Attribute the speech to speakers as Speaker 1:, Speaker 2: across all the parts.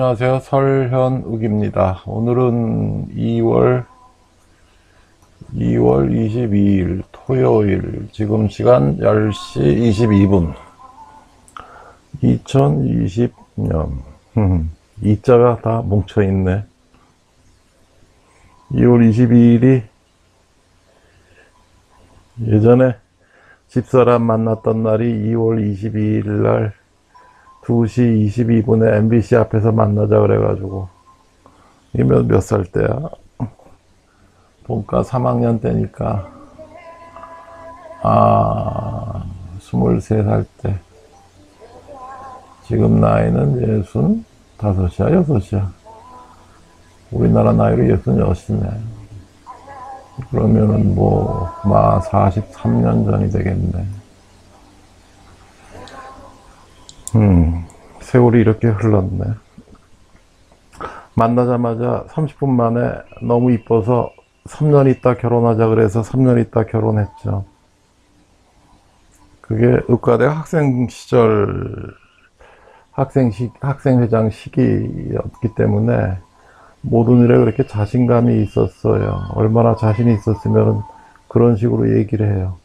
Speaker 1: 안녕하세요. 설현욱입니다. 오늘은 2월 22일 토요일, 지금 시간 10시 22분, 2020년. 이자가 다 뭉쳐있네. 2월 22일이 예전에 집사람 만났던 날이 2월 22일 날 2시 22분에 MBC 앞에서 만나자 그래가지고, 이게 몇 살 때야? 본과 3학년 때니까, 23살 때. 지금 나이는 65이야, 6이야. 우리나라 나이로 66이네. 그러면은 43년 전이 되겠네. 세월이 이렇게 흘렀네. 만나자마자 30분 만에 너무 이뻐서 3년 있다 결혼하자 그래서 3년 있다 결혼했죠. 그게 의과대 학생 시절, 학생회장 시기였기 때문에 모든 일에 그렇게 자신감이 있었어요. 얼마나 자신이 있었으면 그런 식으로 얘기를 해요.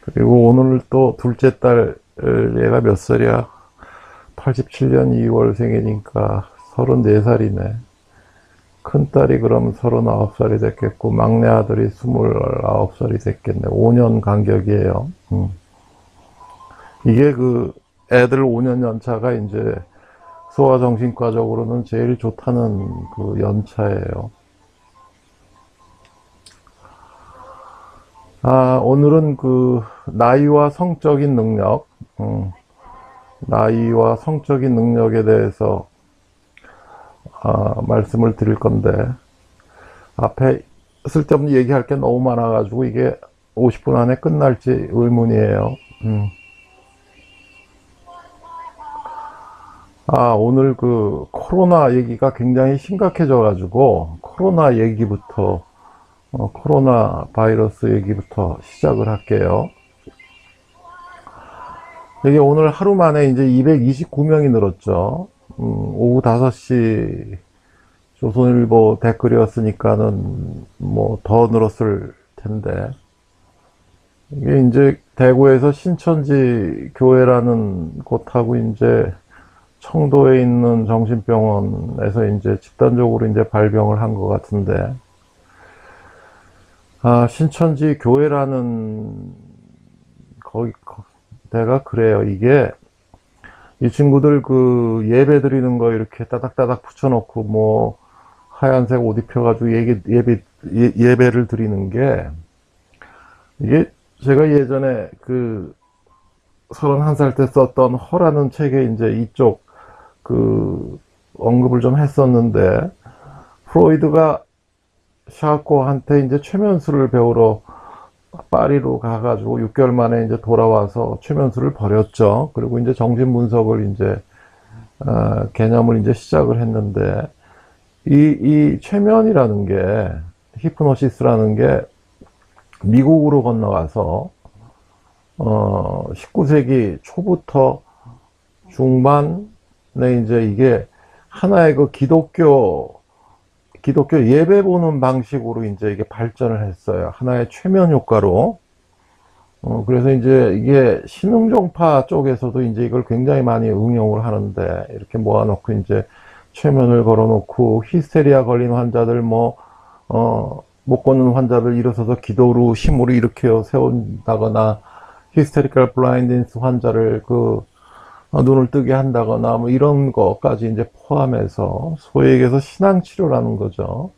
Speaker 1: 그리고 오늘 또 둘째 딸, 얘가 몇 살이야? 87년 2월 생이니까 34살이네. 큰딸이 그럼 39살이 됐겠고, 막내 아들이 29살이 됐겠네. 5년 간격이에요. 이게 그 애들 5년 연차가 이제 소아정신과적으로는 제일 좋다는 그 연차예요. 오늘은 그 나이와 성적인 능력, 나이와 성적인 능력에 대해서 말씀을 드릴 건데, 앞에 쓸데없는 얘기할 게 너무 많아가지고 이게 50분 안에 끝날지 의문이에요. 오늘 그 코로나 얘기가 굉장히 심각해져가지고 코로나 얘기부터, 코로나 바이러스 얘기부터 시작을 할게요. 이게 오늘 하루 만에 이제 229명이 늘었죠. 오후 5시 조선일보 댓글이었으니까는 더 늘었을 텐데, 이게 이제 대구에서 신천지 교회라는 곳하고 이제 청도에 있는 정신병원에서 이제 집단적으로 이제 발병을 한 것 같은데, 신천지 교회라는 데가 그래요. 이게 이 친구들 그 예배 드리는 거 이렇게 따닥따닥 붙여놓고 하얀색 옷 입혀가지고 예배를 드리는 게, 이게 제가 예전에 그 31살 때 썼던 허라는 책에 이제 이쪽 그 언급을 좀 했었는데, 프로이드가 샤코한테 이제 최면술을 배우러 파리로 가가지고 6개월 만에 이제 돌아와서 최면술을 버렸죠. 그리고 이제 정신 분석을 이제 개념을 이제 시작을 했는데, 이 최면이라는 게, 히프노시스라는 게 미국으로 건너가서 19세기 초부터 중반에 이제 이게 하나의 그 기독교 예배 보는 방식으로 이제 이게 발전을 했어요. 하나의 최면 효과로. 그래서 이제 이게 신흥종파 쪽에서도 이제 이걸 굉장히 많이 응용을 하는데, 이렇게 모아놓고 이제 최면을 걸어놓고 히스테리아 걸린 환자들 못 걷는 환자들 일어서서 기도로 힘으로 일으켜 세운다거나, 히스테리컬 블라인드니스 환자를 눈을 뜨게 한다거나 이런 것까지 이제 포함해서 소위 얘기해서 신앙치료라는 거죠.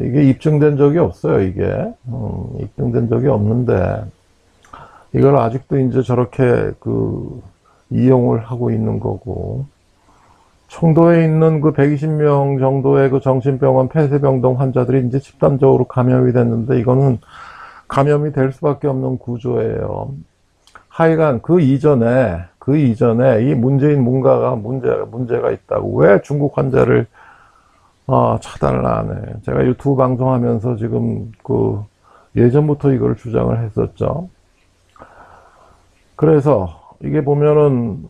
Speaker 1: 이게 입증된 적이 없어요, 이게. 입증된 적이 없는데, 이걸 아직도 이제 저렇게 이용을 하고 있는 거고, 청도에 있는 그 120명 정도의 그 정신병원 폐쇄병동 환자들이 이제 집단적으로 감염이 됐는데, 이거는 감염이 될 수밖에 없는 구조예요. 하여간 그 이전에 이 문재인 문제가 있다고, 왜 중국 환자를 차단을 안 해. 제가 유튜브 방송하면서 지금 예전부터 이걸 주장을 했었죠. 그래서 이게 보면은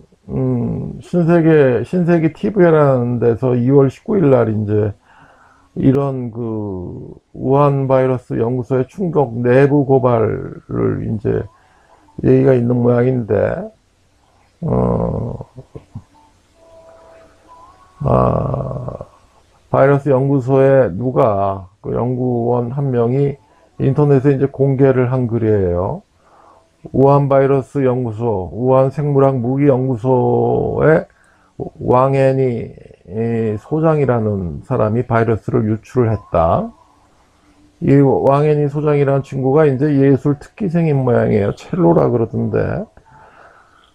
Speaker 1: 신세계 TV라는 데서 2월 19일 날 이제 이런 그 우한 바이러스 연구소의 충격 내부 고발을 이제 얘기가 있는 모양인데, 바이러스 연구소에 누가 그 연구원 한 명이 인터넷에 이제 공개를 한 글이에요. 우한 바이러스 연구소, 우한 생물학 무기 연구소의 왕앤이 소장이라는 사람이 바이러스를 유출을 했다. 이 왕앤이 소장이라는 친구가 이제 예술 특기생인 모양이에요. 첼로라 그러던데.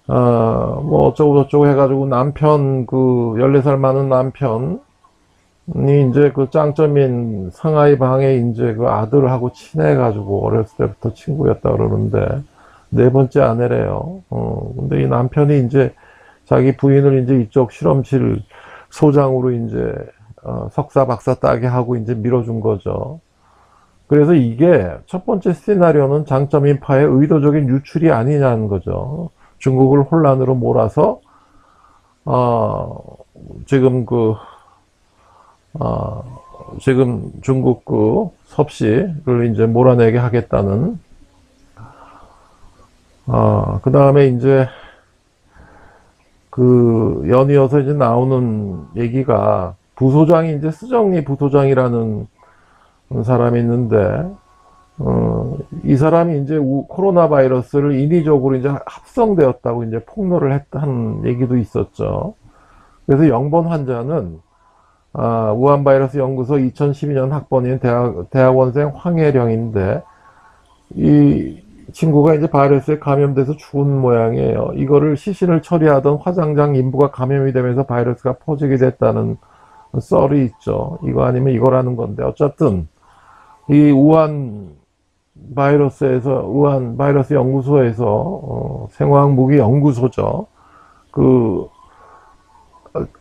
Speaker 1: 뭐 어쩌고 저쩌고 해가지고 남편, 그 14살 많은 남편이 이제 그 짱점인 상하이 방에 이제 그 아들하고 친해가지고 어렸을 때부터 친구였다 그러는데, 네 번째 아내래요. 근데 이 남편이 이제 자기 부인을 이제 이쪽 실험실 소장으로 이제 석사 박사 따게 하고 이제 밀어준 거죠. 그래서 이게 첫 번째 시나리오는 장점인파의 의도적인 유출이 아니냐는 거죠. 중국을 혼란으로 몰아서 지금 중국 그 섭씨를 이제 몰아내게 하겠다는. 그 다음에 이제 그 연이어서 이제 나오는 얘기가, 부소장이 이제 스정리 부소장이라는 사람이 있는데, 이 사람이 이제 코로나 바이러스를 인위적으로 이제 합성되었다고 이제 폭로를 했다는 얘기도 있었죠. 그래서 영번 환자는 우한 바이러스 연구소 2012년 학번인 대학원생 황혜령인데, 이 친구가 이제 바이러스에 감염돼서 죽은 모양이에요. 이거를 시신을 처리하던 화장장 인부가 감염이 되면서 바이러스가 퍼지게 됐다는 썰이 있죠. 이거 아니면 이거라는 건데, 어쨌든 이 우한 바이러스 연구소에서 생화학 무기 연구소죠. 그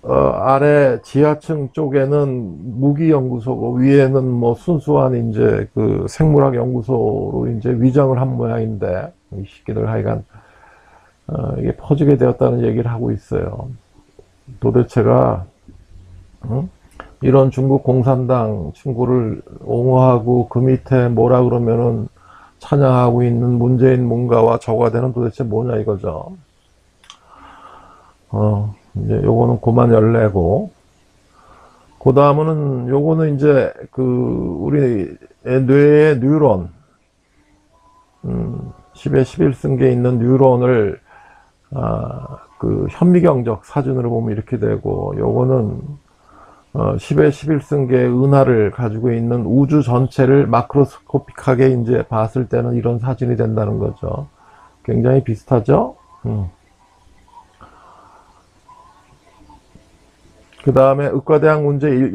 Speaker 1: 아래 지하층 쪽에는 무기 연구소고, 위에는 뭐 순수한 이제 그 생물학 연구소로 이제 위장을 한 모양인데, 이 새끼들 하여간 이게 퍼지게 되었다는 얘기를 하고 있어요. 도대체가 이런 중국 공산당 친구를 옹호하고 그 밑에 뭐라 그러면은 찬양하고 있는 문재인 문가와 저과대는 도대체 뭐냐 이거죠. 이제 요거는 그만 열내고, 그 다음은 요거는 이제 그 우리 뇌의 뉴런, 10의 11승계에 있는 뉴런을 그 현미경적 사진으로 보면 이렇게 되고, 요거는 10의 11승계의 은하를 가지고 있는 우주 전체를 마크로스코픽하게 이제 봤을 때는 이런 사진이 된다는 거죠. 굉장히 비슷하죠? 그 다음에 의과대학 문제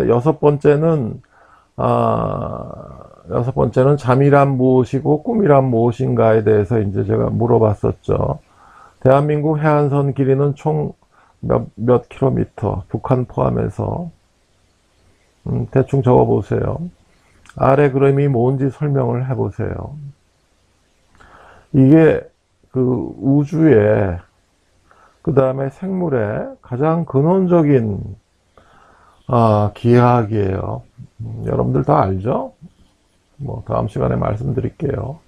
Speaker 1: 여섯 번째는 잠이란 무엇이고 꿈이란 무엇인가에 대해서 이제 제가 물어봤었죠. 대한민국 해안선 길이는 총 몇 킬로미터, 북한 포함해서. 대충 적어 보세요. 아래 그림이 뭔지 설명을 해 보세요. 이게 그 우주에, 그 다음에 생물의 가장 근원적인 기하학이에요. 여러분들 다 알죠? 뭐 다음 시간에 말씀드릴게요.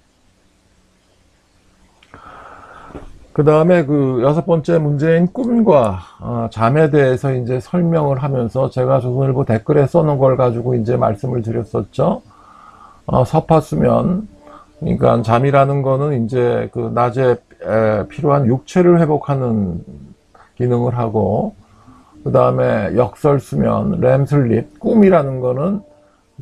Speaker 1: 그 다음에 그 여섯 번째 문제인 꿈과 잠에 대해서 이제 설명을 하면서 제가 조선일보 댓글에 써놓은 걸 가지고 이제 말씀을 드렸었죠. 서파수면, 그러니까 잠이라는 거는 이제 그 낮에 필요한 육체를 회복하는 기능을 하고, 그 다음에 역설수면, 렘슬립, 꿈이라는 거는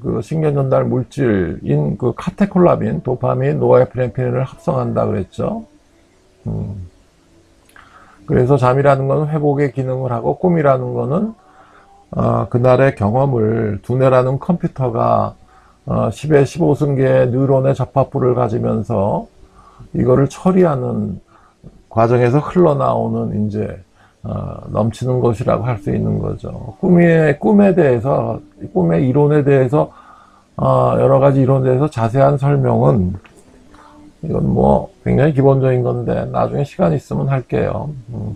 Speaker 1: 그 신경전달 물질인 그 카테콜라민, 도파민, 노에프네프린을 합성한다 그랬죠. 그래서 잠이라는 거는 회복의 기능을 하고, 꿈이라는 거는 그날의 경험을 두뇌라는 컴퓨터가 10의 15승계의 뉴런의 접합부를 가지면서 이거를 처리하는 과정에서 흘러나오는 이제 넘치는 것이라고 할 수 있는 거죠. 꿈에 대해서, 꿈의 이론에 대해서 여러 가지 이론에 대해서 자세한 설명은 이건 뭐 굉장히 기본적인 건데 나중에 시간 있으면 할게요.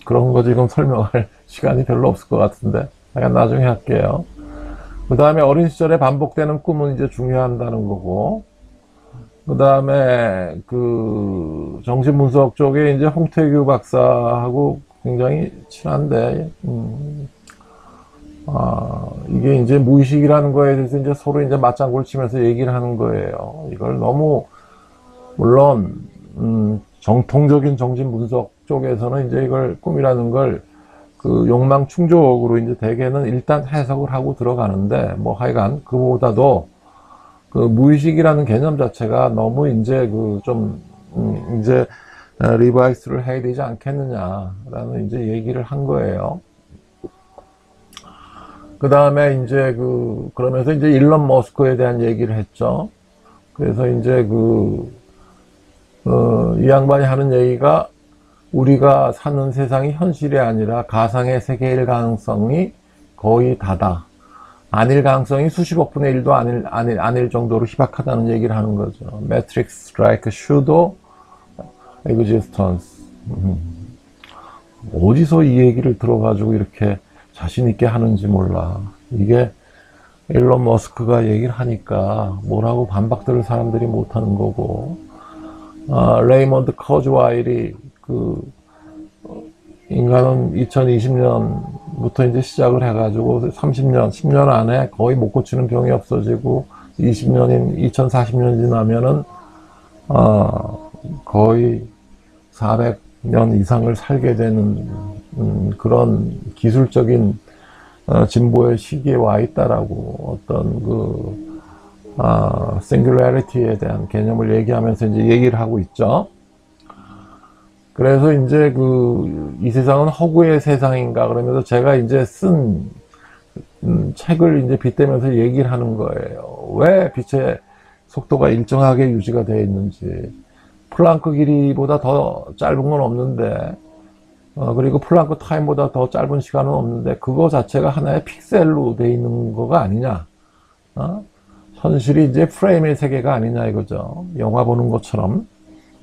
Speaker 1: 그런 거 지금 설명할 시간이 별로 없을 것 같은데 약간 나중에 할게요. 그 다음에 어린 시절에 반복되는 꿈은 이제 중요한다는 거고, 그 다음에 그 정신분석 쪽에 이제 홍태규 박사하고 굉장히 친한데, 이게 이제 무의식이라는 거에 대해서 이제 서로 이제 맞장구를 치면서 얘기를 하는 거예요. 이걸 너무, 물론, 정통적인 정신분석 쪽에서는 이제 이걸 꿈이라는 걸 그 욕망 충족으로 이제 대개는 일단 해석을 하고 들어가는데, 뭐 하여간 그보다도 그 무의식이라는 개념 자체가 너무 이제 그 좀, 이제 리바이스를 해야 되지 않겠느냐라는 이제 얘기를 한 거예요. 그 다음에 이제 그러면서 이제 일론 머스크에 대한 얘기를 했죠. 그래서 이제 이 양반이 하는 얘기가 우리가 사는 세상이 현실이 아니라 가상의 세계일 가능성이 거의 다다. 아닐 가능성이 수십억 분의 1도 아닐 정도로 희박하다는 얘기를 하는 거죠. Matrix like pseudo existence. 어디서 이 얘기를 들어가지고 이렇게 자신있게 하는지 몰라. 이게 일론 머스크가 얘기를 하니까 뭐라고 반박들을 사람들이 못하는 거고, 레이먼드 커즈와일이 인간은 2020년부터 이제 시작을 해가지고 30년, 10년 안에 거의 못 고치는 병이 없어지고 20년인 2040년 지나면은 거의 400년 이상을 살게 되는 그런 기술적인 진보의 시기에 와 있다라고 어떤 싱귤래리티에 대한 개념을 얘기하면서 이제 얘기를 하고 있죠. 그래서 이제 이 세상은 허구의 세상인가 그러면서 제가 이제 쓴 책을 이제 빗대면서 얘기를 하는 거예요. 왜 빛의 속도가 일정하게 유지가 되어 있는지. 플랑크 길이보다 더 짧은 건 없는데, 그리고 플랑크 타임보다 더 짧은 시간은 없는데, 그거 자체가 하나의 픽셀로 되어 있는 거가 아니냐. 현실이 이제 프레임의 세계가 아니냐 이거죠. 영화 보는 것처럼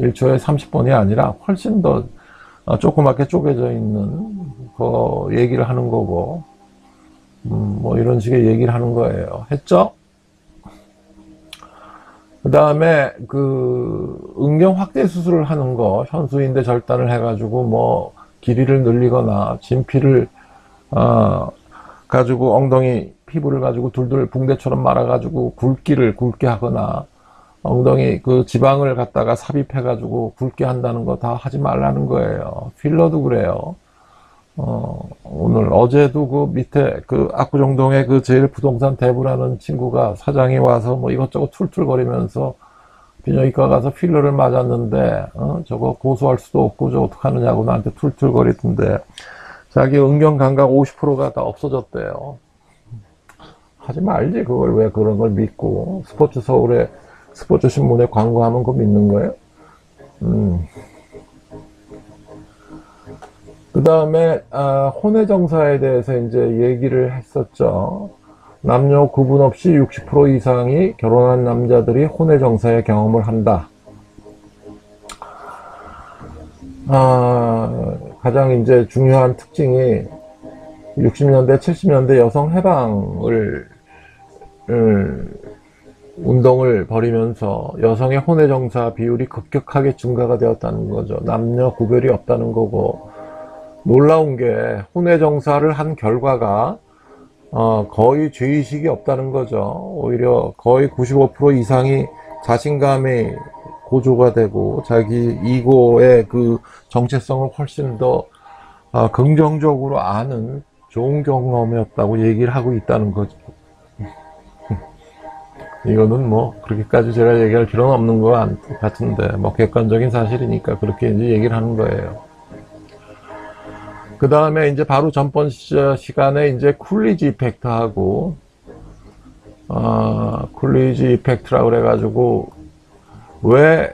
Speaker 1: 1초에 30번이 아니라 훨씬 더 조그맣게 쪼개져 있는 거 얘기를 하는 거고, 뭐 이런 식의 얘기를 하는 거예요. 했죠? 그 다음에 응경 확대 수술을 하는 거, 현수인대 절단을 해가지고 뭐 길이를 늘리거나 진피를 가지고 엉덩이 피부를 가지고 둘둘 붕대처럼 말아가지고 굵게 하거나, 엉덩이 지방을 갖다가 삽입해가지고 굵게 한다는 거 다 하지 말라는 거예요. 필러도 그래요. 어제도 밑에 압구정동에 제일 부동산 대부라는 친구가 사장이 와서 뭐 이것저것 툴툴거리면서 비뇨기과 가서 필러를 맞았는데, 저거 고소할 수도 없고 저 어떡하느냐고 나한테 툴툴거리던데, 자기 응경 감각 50%가 다 없어졌대요. 하지 말지, 그걸 왜 그런 걸 믿고. 스포츠 서울에 스포츠 신문에 광고하면 그거 믿는 거예요? 그 다음에 혼외정사에 대해서 이제 얘기를 했었죠. 남녀 구분 없이 60% 이상이 결혼한 남자들이 혼외정사의 경험을 한다. 가장 이제 중요한 특징이 60년대, 70년대 여성 해방을 운동을 벌이면서 여성의 혼외정사 비율이 급격하게 증가가 되었다는 거죠. 남녀 구별이 없다는 거고, 놀라운 게 혼외정사를 한 결과가 거의 죄의식이 없다는 거죠. 오히려 거의 95% 이상이 자신감이 고조가 되고 자기 이고의 정체성을 훨씬 더 긍정적으로 아는 좋은 경험이었다고 얘기를 하고 있다는 거죠. 이거는 뭐 그렇게까지 제가 얘기할 필요는 없는 것 같은데, 뭐 객관적인 사실이니까 그렇게 이제 얘기를 하는 거예요. 그 다음에 이제 바로 전번 시간에 이제 쿨리지 이펙트하고, 쿨리지 이펙트라고 그래가지고, 왜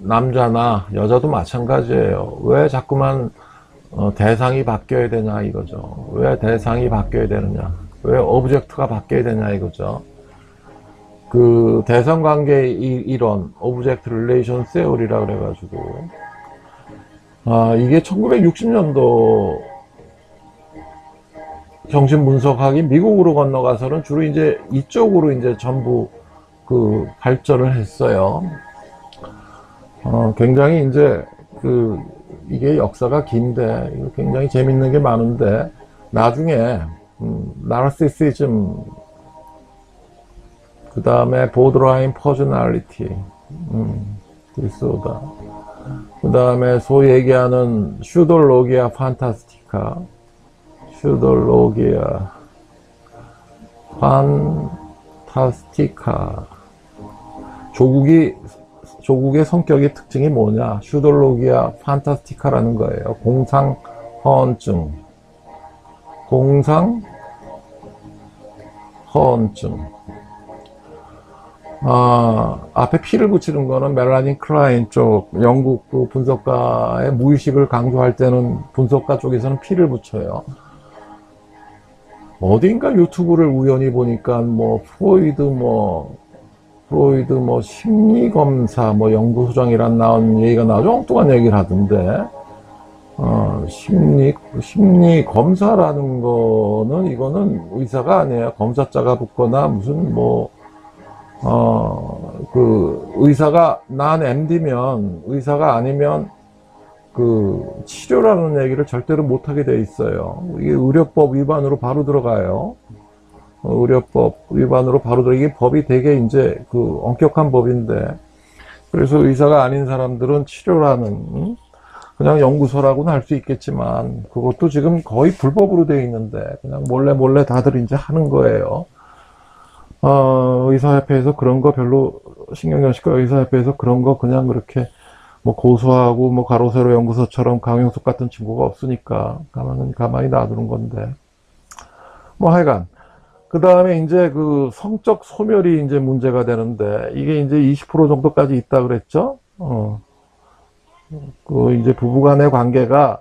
Speaker 1: 남자나 여자도 마찬가지예요. 왜 자꾸만 대상이 바뀌어야 되냐 이거죠. 왜 대상이 바뀌어야 되느냐. 왜 오브젝트가 바뀌어야 되냐 이거죠. 그 대상관계 이론, 오브젝트 릴레이션 세오리라 그래가지고, 이게 1960년도 정신분석학이 미국으로 건너가서는 주로 이제 이쪽으로 이제 전부 그 발전을 했어요. 굉장히 이제 이게 역사가 긴데 굉장히 재밌는 게 많은데, 나중에 나르시시즘, 그 다음에 보드라인 퍼스널리티 디소더, 그 다음에 소위 얘기하는 슈돌로기아 판타스티카, 슈돌로기아 판타스티카, 조국의 성격의 특징이 뭐냐? 슈돌로기아 판타스티카라는 거예요. 공상허언증. 앞에 P를 붙이는 거는 멜라닌 클라인 쪽, 영국 그 분석가의 무의식을 강조할 때는 분석가 쪽에서는 P를 붙여요. 어딘가 유튜브를 우연히 보니까 프로이드 심리검사 연구소장이란 나온 얘기가 나오죠. 엉뚱한 얘기를 하던데, 심리검사라는 거는, 이거는 의사가 아니에요. 검사자가 붙거나 무슨 의사가, 난 MD면, 의사가 아니면 치료라는 얘기를 절대로 못하게 돼 있어요. 이게 의료법 위반으로 바로 들어가요. 의료법 위반으로 바로 들어. 이게 법이 되게 이제 엄격한 법인데, 그래서 의사가 아닌 사람들은 치료라는, 그냥 연구소라고는 할 수 있겠지만, 그것도 지금 거의 불법으로 되어 있는데, 그냥 몰래 다들 이제 하는 거예요. 의사협회에서 그런 거 별로, 신경정신과 의사협회에서 그런 거 그냥 그렇게 고소하고 가로세로 연구소처럼 강용석 같은 친구가 없으니까 가만히 놔두는 건데, 하여간 그 다음에 이제 성적 소멸이 이제 문제가 되는데, 이게 이제 20% 정도까지 있다 그랬죠. 이제 부부간의 관계가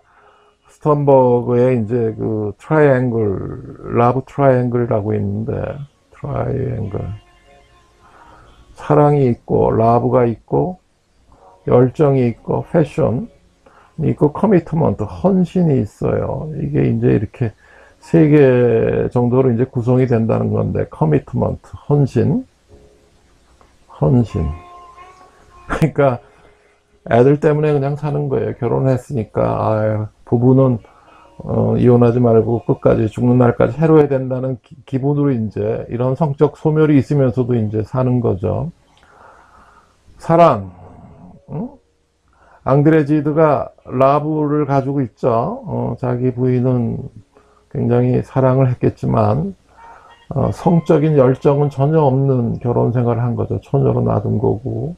Speaker 1: 스턴버그의 이제 트라이앵글, 라브 트라이앵글이라고 있는데, 트라이앵글, 사랑이 있고 라브가 있고 열정이 있고 패션이 있고 커미트먼트, 헌신이 있어요. 이게 이제 이렇게 3개 정도로 이제 구성이 된다는 건데, 커미트먼트, 헌신. 그러니까 애들 때문에 그냥 사는 거예요. 결혼했으니까 부부는 이혼하지 말고 끝까지 죽는 날까지 해로워야 된다는 기본으로 이제 이런 성적 소멸이 있으면서도 이제 사는 거죠. 사랑. 앙드레지드가 라브를 가지고 있죠. 자기 부인은 굉장히 사랑을 했겠지만 성적인 열정은 전혀 없는 결혼 생활을 한 거죠. 처녀로 놔둔 거고.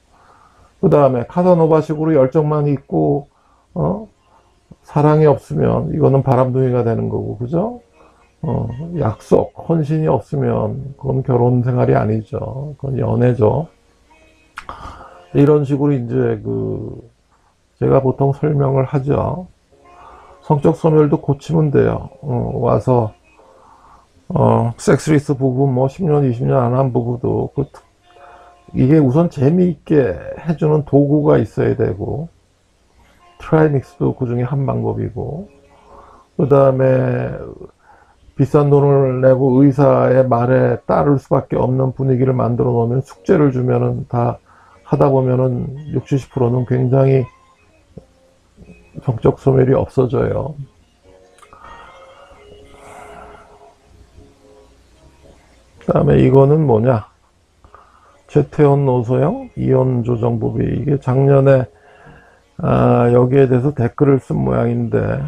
Speaker 1: 그 다음에 카사노바식으로 열정만 있고 사랑이 없으면 이거는 바람둥이가 되는 거고, 그죠? 약속, 헌신이 없으면 그건 결혼 생활이 아니죠. 그건 연애죠. 이런 식으로 이제 제가 보통 설명을 하죠. 성적 소멸도 고치면 돼요. 와서 섹스리스 부부 10년, 20년 안 한 부부도 이게 우선 재미있게 해주는 도구가 있어야 되고, 트라이믹스도 그 중에 한 방법이고, 그 다음에 비싼 돈을 내고 의사의 말에 따를 수밖에 없는 분위기를 만들어 놓으면, 숙제를 주면은 다 하다 보면은 60, 70%는 굉장히 성적 소멸이 없어져요. 그 다음에 이거는 뭐냐? 최태원 노소영 이혼 조정법이, 이게 작년에 여기에 대해서 댓글을 쓴 모양인데,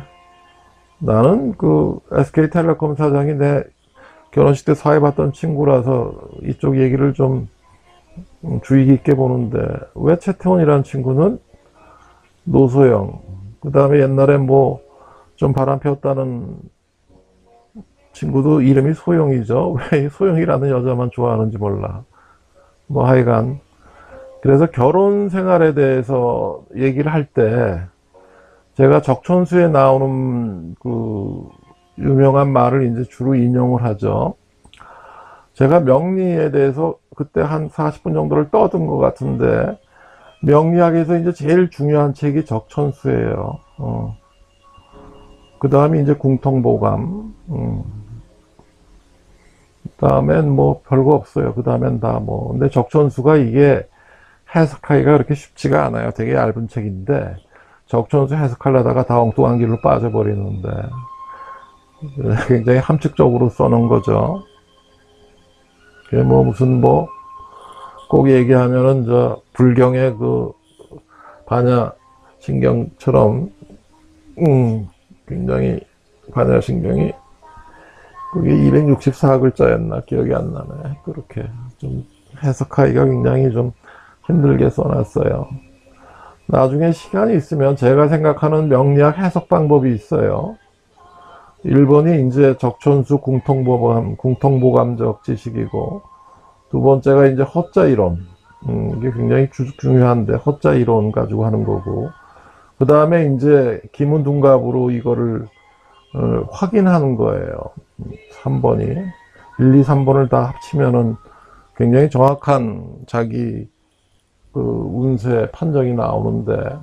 Speaker 1: 나는 SK텔레콤 사장이 내 결혼식 때 사회봤던 친구라서 이쪽 얘기를 좀 주의 깊게 보는데, 왜 최태원이라는 친구는 노소영, 그 다음에 옛날에 좀 바람 피웠다는 친구도 이름이 소영이죠. 왜 소영이라는 여자만 좋아하는지 몰라. 하여간 그래서 결혼 생활에 대해서 얘기를 할 때, 제가 적천수에 나오는 유명한 말을 이제 주로 인용을 하죠. 제가 명리에 대해서 그때 한 40분 정도를 떠든 것 같은데, 명리학에서 이제 제일 중요한 책이 적천수예요. 그 다음에 이제 궁통보감, 그 다음엔 뭐 별거 없어요. 그 다음엔 다 뭐. 근데 적천수가 이게 해석하기가 그렇게 쉽지가 않아요. 되게 얇은 책인데, 적천수 해석하려다가 다 엉뚱한 길로 빠져버리는데, 굉장히 함축적으로 써놓은 거죠. 그게 뭐 무슨 뭐, 꼭 얘기하면은 불경의 반야신경처럼, 굉장히 반야신경이 그게 264글자였나 기억이 안 나네. 그렇게 좀 해석하기가 굉장히 좀 힘들게 써놨어요. 나중에 시간이 있으면 제가 생각하는 명리학 해석 방법이 있어요. 1번이 이제 적천수 궁통보감적 지식이고, 두 번째가 이제 허자 이론. 이게 굉장히 중요한데, 허자 이론 가지고 하는 거고, 그 다음에 이제 기문둔갑으로 이거를 확인하는 거예요. 3번이. 1, 2, 3번을 다 합치면은 굉장히 정확한 자기 운세 판정이 나오는데,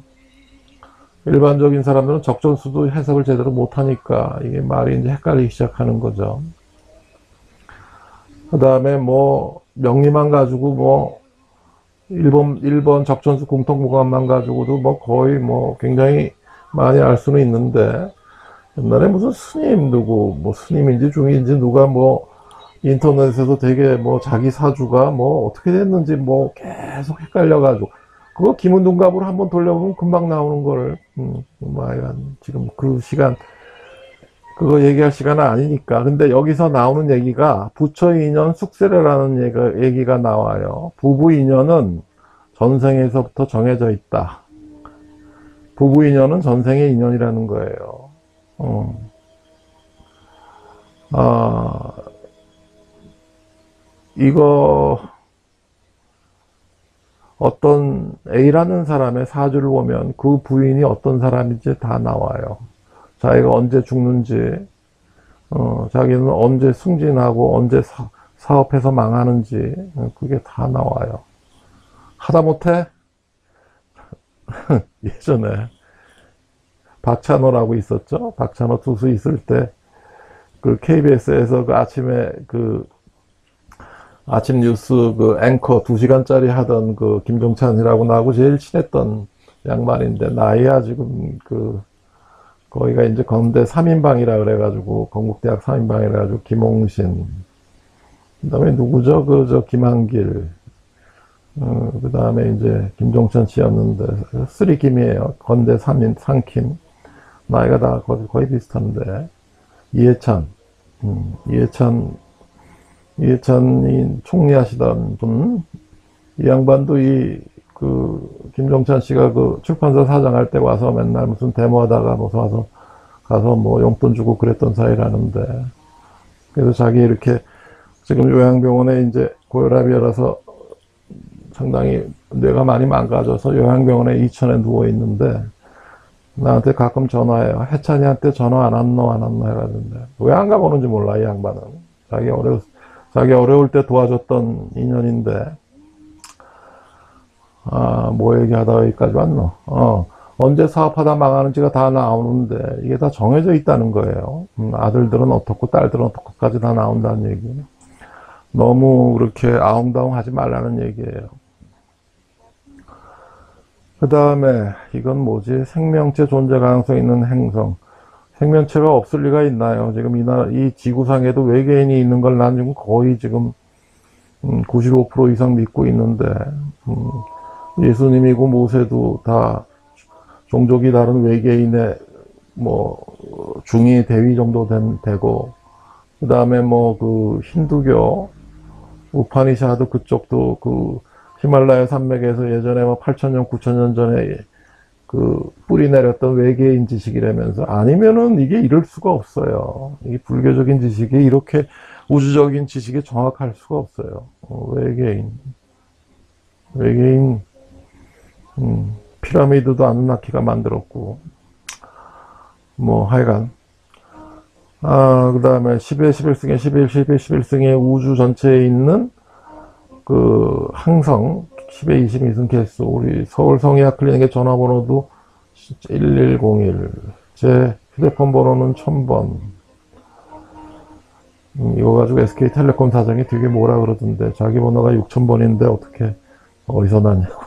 Speaker 1: 일반적인 사람들은 적천수도 해석을 제대로 못하니까 이게 말이 이제 헷갈리기 시작하는 거죠. 그 다음에 뭐 명리만 가지고 뭐 1번 적천수 궁통보감만 가지고도 뭐 거의 뭐 굉장히 많이 알 수는 있는데, 옛날에 무슨 스님 누구 뭐 스님인지 중인지 누가 뭐 인터넷에서 되게 뭐 자기 사주가 뭐 어떻게 됐는지 뭐 계속 헷갈려가지고, 그거 기문둔갑으로 한번 돌려보면 금방 나오는 걸, 뭐 하여간 지금 그 시간 그거 얘기할 시간은 아니니까. 근데 여기서 나오는 얘기가 부처 인연 숙세례라는 얘기가 나와요. 부부 인연은 전생에서부터 정해져 있다. 부부 인연은 전생의 인연이라는 거예요. 이거 어떤 A라는 사람의 사주를 보면 그 부인이 어떤 사람인지 다 나와요. 자기가 언제 죽는지, 자기는 언제 승진하고 언제 사업해서 망하는지, 그게 다 나와요. 하다못해 예전에 박찬호라고 있었죠. 박찬호 투수 있을 때 그 KBS에서 그 아침에 아침 뉴스 앵커 2시간짜리 하던 김종찬이라고 나하고 제일 친했던 양반인데, 나이야 지금 거기가 이제 건대 3인방이라 그래가지고, 건국대학 3인방이라 그래가지고, 김홍신, 그 다음에 누구죠? 김한길, 그 다음에 이제 김종천 씨였는데, 쓰리김이에요. 건대 3인, 상킴. 나이가 다 거의 비슷한데, 이해찬, 이해찬이 총리하시던 분, 이 양반도 김종찬 씨가 출판사 사장할 때 와서 맨날 무슨 데모하다가 가서 뭐 용돈 주고 그랬던 사이라는데, 그래서 자기 이렇게 지금 요양병원에 이제 고혈압이라서 상당히 뇌가 많이 망가져서 요양병원에 이천에 누워 있는데, 나한테 가끔 전화해요. 해찬이한테 전화 안 왔노 해가지고, 왜 안 가보는지 몰라, 이 양반은. 자기 어려울 때 도와줬던 인연인데, 뭐 얘기하다가 여기까지 왔노? 언제 사업하다 망하는지가 다 나오는데, 이게 다 정해져 있다는 거예요. 아들들은 어떻고, 딸들은 어떻고까지 다 나온다는 얘기. 너무 그렇게 아웅다웅 하지 말라는 얘기예요. 그 다음에, 이건 뭐지? 생명체 존재 가능성 있는 행성. 생명체가 없을 리가 있나요? 지금 이 지구상에도 외계인이 있는 걸 난 지금 거의 지금 95% 이상 믿고 있는데, 예수님이고 모세도 다 종족이 다른 외계인의 뭐 중위 대위 정도 되고, 그 다음에 뭐 힌두교 우파니샤드 그쪽도 히말라야 산맥에서 예전에 뭐 8,000년 9,000년 전에 뿌리 내렸던 외계인 지식이라면서, 아니면은 이게 이럴 수가 없어요. 이게 불교적인 지식이 이렇게 우주적인 지식이 정확할 수가 없어요. 외계인, 피라미드도 아누나키가 만들었고, 뭐 하여간, 그 다음에 10의 11승의 11, 11승의 우주 전체에 있는 그 항성 10의 20 이승 개수, 우리 서울 성의학 클리닉의 전화번호도 1101, 제 휴대폰 번호는 1000번. 이거 가지고 SK텔레콤 사장이 되게 뭐라 그러던데, 자기 번호가 6000번인데 어떻게 어디서 났냐고.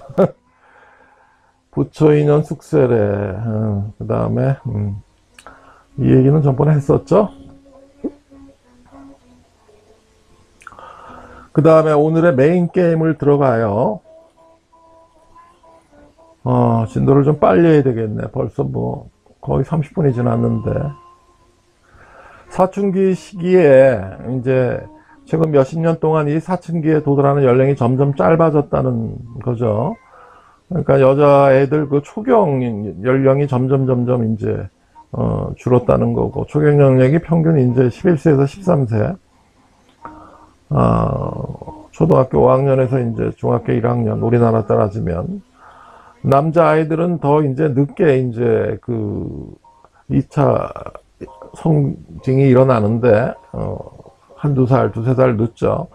Speaker 1: 부처 인연 숙세래. 그 다음에 이 얘기는 전번에 했었죠. 그 다음에 오늘의 메인 게임을 들어가요. 진도를 좀 빨리 해야 되겠네. 벌써 뭐 거의 30분이 지났는데, 사춘기 시기에 이제 최근 몇십 년 동안 이 사춘기에 도달하는 연령이 점점 짧아졌다는 거죠. 그러니까 여자애들 그 초경 연령이 점점 이제 줄었다는 거고, 초경 연령이 평균 이제 11세에서 13세, 초등학교 5학년에서 이제 중학교 1학년, 우리나라 따라지면 남자 아이들은 더 이제 늦게 이제 그 2차 성징이 일어나는데, 한두 살, 두세 살 늦죠.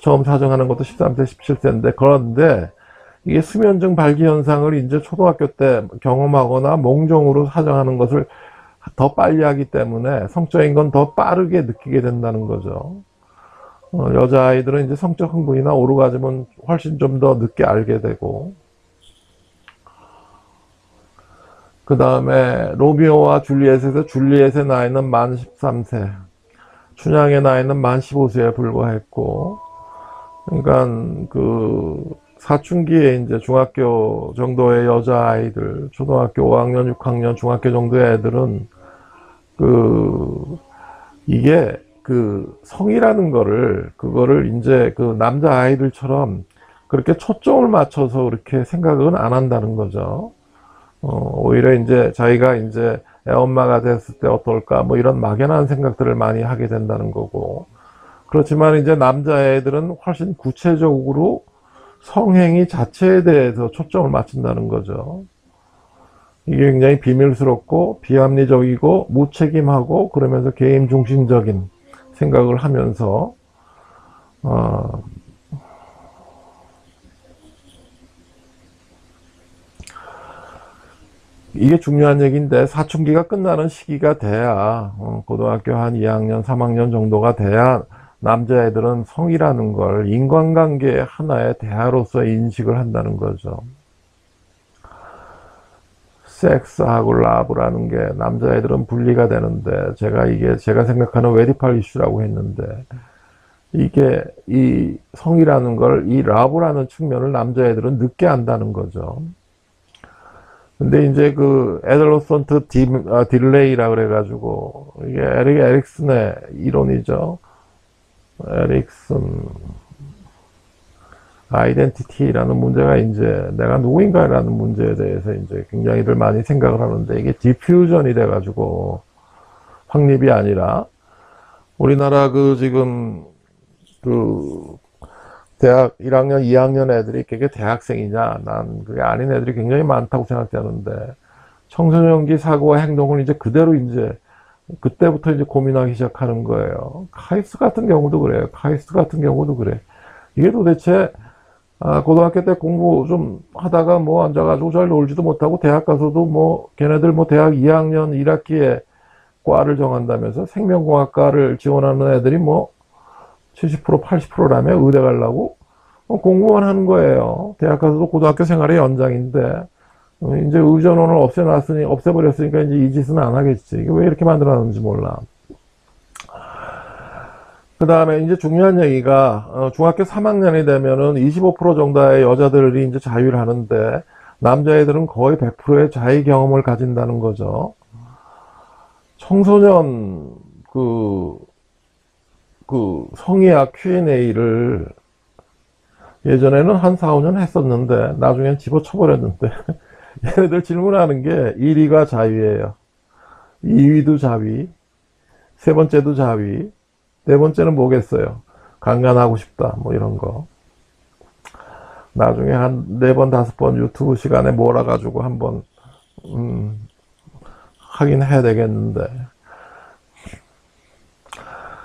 Speaker 1: 처음 사정하는 것도 13세, 17세인데, 그런데 이게 수면증 발기 현상을 이제 초등학교 때 경험하거나 몽종으로 사정하는 것을 더 빨리 하기 때문에 성적인 건 더 빠르게 느끼게 된다는 거죠. 여자아이들은 이제 성적 흥분이나 오르가즘은 훨씬 좀 더 늦게 알게 되고, 그 다음에 로미오와 줄리엣에서 줄리엣의 나이는 만 13세, 춘향의 나이는 만 15세에 불과했고, 그러니까 그 사춘기에 이제 중학교 정도의 여자아이들, 초등학교 5학년, 6학년, 중학교 정도의 애들은 이게 그 성이라는 그거를 이제 그 남자아이들처럼 그렇게 초점을 맞춰서 그렇게 생각은 안 한다는 거죠. 오히려 이제 자기가 이제 애엄마가 됐을 때 어떨까, 뭐 이런 막연한 생각들을 많이 하게 된다는 거고, 그렇지만 이제 남자애들은 훨씬 구체적으로 성행위 자체에 대해서 초점을 맞춘다는 거죠. 이게 굉장히 비밀스럽고 비합리적이고 무책임하고, 그러면서 개인 중심적인 생각을 하면서 이게 중요한 얘기인데, 사춘기가 끝나는 시기가 돼야, 고등학교 한 2학년, 3학년 정도가 돼야 남자애들은 성이라는 걸 인간관계의 하나의 대화로서 인식을 한다는 거죠. 섹스하고 라브라는 게 남자애들은 분리가 되는데, 제가 생각하는 웨디팔 이슈라고 했는데, 이게 이 성이라는 걸, 이 라브라는 측면을 남자애들은 늦게 안다는 거죠. 근데 이제 그 애들로선트 딜레이라 그래가지고, 이게 에릭슨의 이론이죠. 에릭슨 아이덴티티라는 문제가, 이제 내가 누구인가라는 문제에 대해서 이제 굉장히들 많이 생각을 하는데, 이게 디퓨전이 돼가지고 확립이 아니라, 우리나라 그 지금 그 대학 1학년, 2학년 애들이 그게 대학생이냐? 난 그게 아닌 애들이 굉장히 많다고 생각되는데, 청소년기 사고와 행동을 이제 그대로 이제 그때부터 이제 고민하기 시작하는 거예요. 카이스트 같은 경우도 그래요. 카이스트 같은 경우도 그래. 이게 도대체 고등학교 때 공부 좀 하다가 뭐 앉아가지고 잘 놀지도 못하고, 대학 가서도 뭐 걔네들 뭐 대학 2학년 1학기에 과를 정한다면서 생명공학과를 지원하는 애들이 뭐 70%, 80%라며 의대 가려고 공부만 하는 거예요. 대학 가서도 고등학교 생활의 연장인데, 이제 의전원을 없애버렸으니까 이제 이 짓은 안 하겠지. 이게 왜 이렇게 만들어놨는지 몰라. 그 다음에 이제 중요한 얘기가, 중학교 3학년이 되면은 25% 정도의 여자들이 이제 자유를 하는데, 남자애들은 거의 100%의 자유 경험을 가진다는 거죠. 청소년 성의학 Q&A를 예전에는 한 4, 5년 했었는데, 나중엔 집어쳐버렸는데, 얘네들 질문하는 게 1위가 자위예요. 2위도 자위, 세 번째도 자위, 네 번째는 뭐겠어요? 강간하고 싶다, 뭐 이런 거. 나중에 한 4번, 5번 유튜브 시간에 몰아가지고 한번 하긴 해야 되겠는데.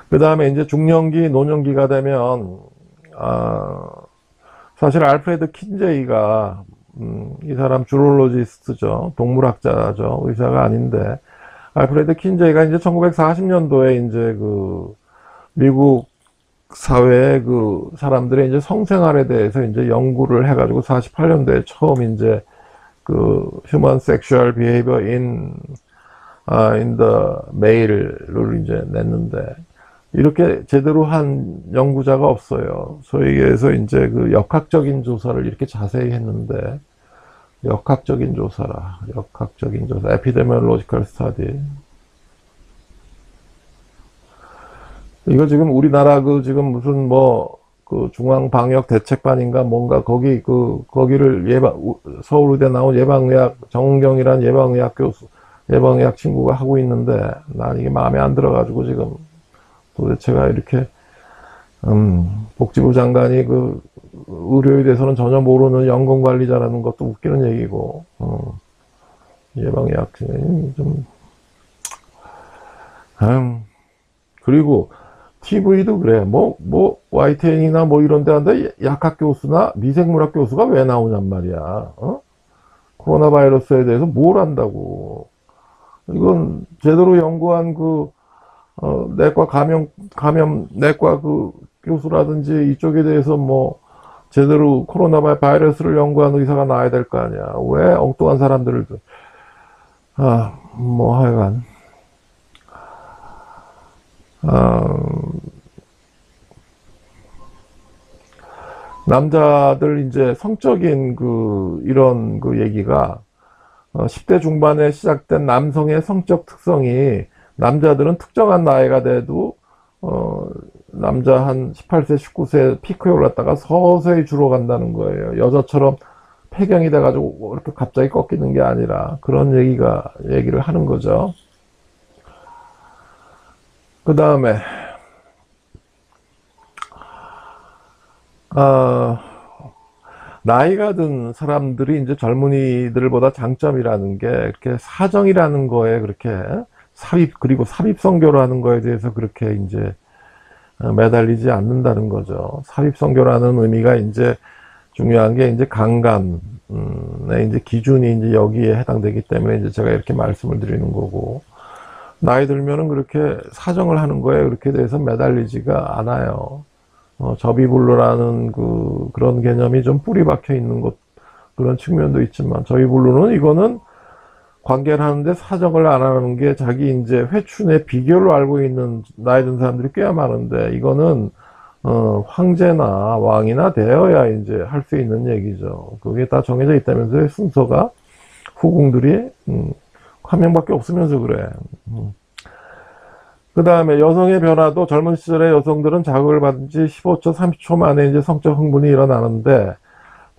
Speaker 1: 그 다음에 이제 중년기, 노년기가 되면 사실 알프레드 킨제이가, 이 사람 주롤로지스트죠. 동물학자죠. 의사가 아닌데, 알프레드 킨제이가 이제 1940년도에 이제 그, 미국 사회의 그 사람들의 이제 성생활에 대해서 이제 연구를 해가지고 48년도에 처음 이제 그 Human Sexual Behavior in the Male를 이제 냈는데, 이렇게 제대로 한 연구자가 없어요. 소위 얘기해서 이제 그 역학적인 조사를 이렇게 자세히 했는데, 역학적인 조사라. 역학적인 조사. Epidemiological Study. 이거 지금 우리나라 그 지금 무슨 뭐 그 중앙방역대책반인가 뭔가 거기를 서울의대 나온 예방의학 정은경이란 예방의학 교수 예방의학 친구가 하고 있는데, 난 이게 마음에 안 들어가지고 지금 도대체가 이렇게 복지부 장관이 그 의료에 대해서는 전혀 모르는 연금관리자라는 것도 웃기는 얘기고, 예방의학 좀 그리고 TV도 그래. YTN이나 뭐 이런 데 한데 약학 교수나 미생물학 교수가 왜 나오냔 말이야. 코로나 바이러스에 대해서 뭘 안다고. 이건 제대로 연구한 내과 내과 그 교수라든지 이쪽에 대해서 뭐, 제대로 코로나 바이러스를 연구한 의사가 나와야 될 거 아니야. 왜 엉뚱한 사람들을, 뭐 하여간. 남자들 이제 성적인 이런 얘기가 10대 중반에 시작된 남성의 성적 특성이 남자들은 특정한 나이가 돼도 남자 한 18세, 19세 피크에 올랐다가 서서히 줄어간다는 거예요. 여자처럼 폐경이 돼가지고 이렇게 갑자기 꺾이는 게 아니라 그런 얘기를 하는 거죠. 그 다음에 나이가 든 사람들이 이제 젊은이들보다 장점이라는 게 이렇게 사정이라는 거에 그렇게 그리고 삽입선교라는 거에 대해서 그렇게 이제 매달리지 않는다는 거죠. 삽입선교라는 의미가 이제 중요한 게 이제 강간의 이제 기준이 이제 여기에 해당되기 때문에 이제 제가 이렇게 말씀을 드리는 거고, 나이 들면은 그렇게 사정을 하는 거에 그렇게 대해서 매달리지가 않아요. 저비불로라는 그런 개념이 좀 뿌리 박혀 있는 그런 측면도 있지만, 저비불로는 이거는 관계를 하는데 사정을 안 하는 게 자기 이제 회춘의 비결로 알고 있는 나이 든 사람들이 꽤 많은데, 이거는 황제나 왕이나 되어야 이제 할 수 있는 얘기죠. 그게 다 정해져 있다면서요. 순서가 후궁들이 한 명밖에 없으면서 그래. 그 다음에 여성의 변화도 젊은 시절의 여성들은 자극을 받은 지 15초, 30초 만에 이제 성적 흥분이 일어나는데,